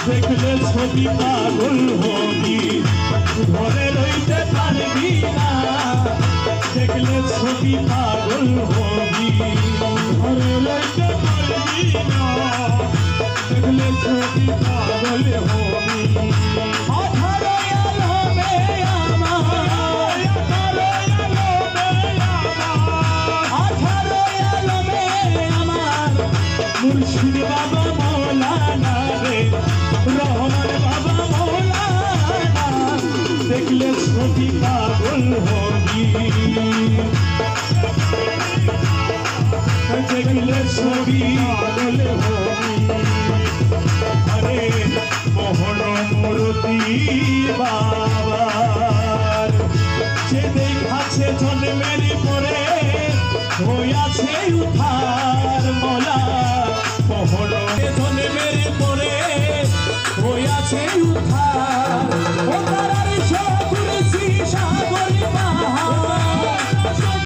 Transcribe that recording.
দেখলে ছবি পাগল হবি ঘরে রইতে পারবি না দেখলে ছবি পাগল হবি ঘরে রইতে পারবি না দেখলে ছবি পাগল হবি মুর্শিদ বাবা মৌলানা রে রহমান বাবা মৌলানা দেখলে ছবি পাগল হবি দেখলে ছবি পাগল হবি আরে মোহন মূর্তি বাবার যে দেখাছে জন্মের পরে হইয়াছে উদ্ধার মলা মোহন জন্মের পরে হইয়াছে উদ্ধার